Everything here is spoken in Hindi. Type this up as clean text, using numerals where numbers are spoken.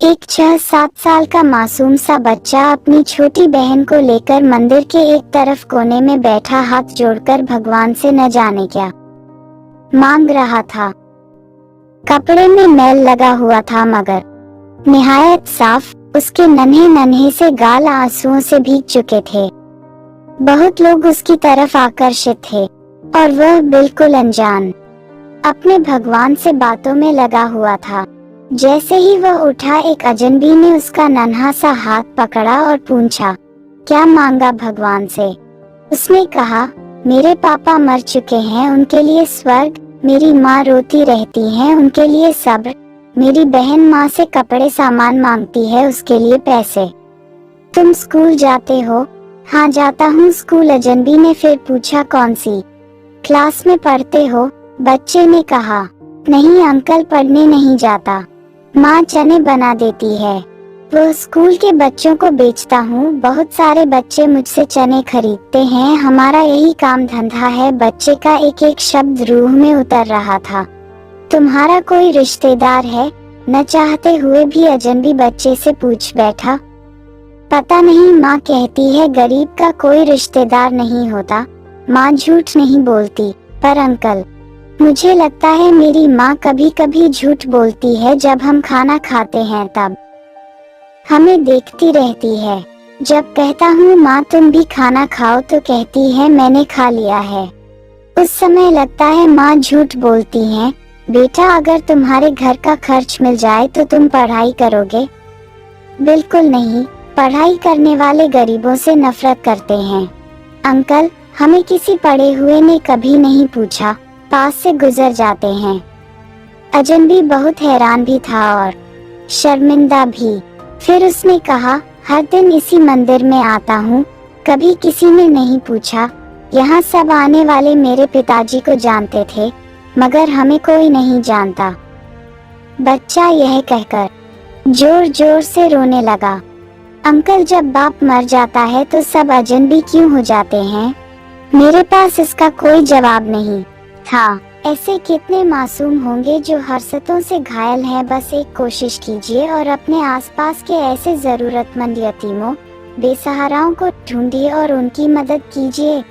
एक 6-7 साल का मासूम सा बच्चा अपनी छोटी बहन को लेकर मंदिर के एक तरफ कोने में बैठा हाथ जोड़कर भगवान से न जाने क्या मांग रहा था। कपड़े में मैल लगा हुआ था मगर निहायत साफ, उसके नन्हे नन्हे से गाल आंसुओं से भीग चुके थे। बहुत लोग उसकी तरफ आकर्षित थे और वह बिल्कुल अनजान अपने भगवान से बातों में लगा हुआ था। जैसे ही वह उठा, एक अजनबी ने उसका नन्हा सा हाथ पकड़ा और पूछा, क्या मांगा भगवान से? उसने कहा, मेरे पापा मर चुके हैं, उनके लिए स्वर्ग, मेरी माँ रोती रहती है, उनके लिए सब्र, मेरी बहन माँ से कपड़े सामान मांगती है, उसके लिए पैसे। तुम स्कूल जाते हो? हाँ जाता हूँ स्कूल। अजनबी ने फिर पूछा, कौन सी क्लास में पढ़ते हो? बच्चे ने कहा, नहीं अंकल, पढ़ने नहीं जाता, माँ चने बना देती है, वो स्कूल के बच्चों को बेचता हूँ, बहुत सारे बच्चे मुझसे चने खरीदते हैं, हमारा यही काम धंधा है। बच्चे का एक एक शब्द रूह में उतर रहा था। तुम्हारा कोई रिश्तेदार है? न चाहते हुए भी अजनबी बच्चे से पूछ बैठा। पता नहीं, माँ कहती है गरीब का कोई रिश्तेदार नहीं होता, माँ झूठ नहीं बोलती। पर अंकल, मुझे लगता है मेरी माँ कभी कभी झूठ बोलती है, जब हम खाना खाते हैं तब हमें देखती रहती है। जब कहता हूँ माँ तुम भी खाना खाओ तो कहती है मैंने खा लिया है। उस समय लगता है माँ झूठ बोलती हैं। बेटा, अगर तुम्हारे घर का खर्च मिल जाए तो तुम पढ़ाई करोगे? बिल्कुल नहीं, पढ़ाई करने वाले गरीबों से नफरत करते हैं। अंकल, हमें किसी पढ़े हुए ने कभी नहीं पूछा, पास से गुजर जाते हैं। अजनबी बहुत हैरान भी था और शर्मिंदा भी। फिर उसने कहा, हर दिन इसी मंदिर में आता हूँ, कभी किसी ने नहीं पूछा। यहाँ सब आने वाले मेरे पिताजी को जानते थे, मगर हमें कोई नहीं जानता। बच्चा यह कहकर जोर जोर से रोने लगा। अंकल, जब बाप मर जाता है तो सब अजनबी क्यों हो जाते हैं? मेरे पास इसका कोई जवाब नहीं था। ऐसे कितने मासूम होंगे जो हसरतों से घायल हैं। बस एक कोशिश कीजिए और अपने आसपास के ऐसे जरूरतमंद यतीमों, बेसहाराओं को ढूंढिए और उनकी मदद कीजिए।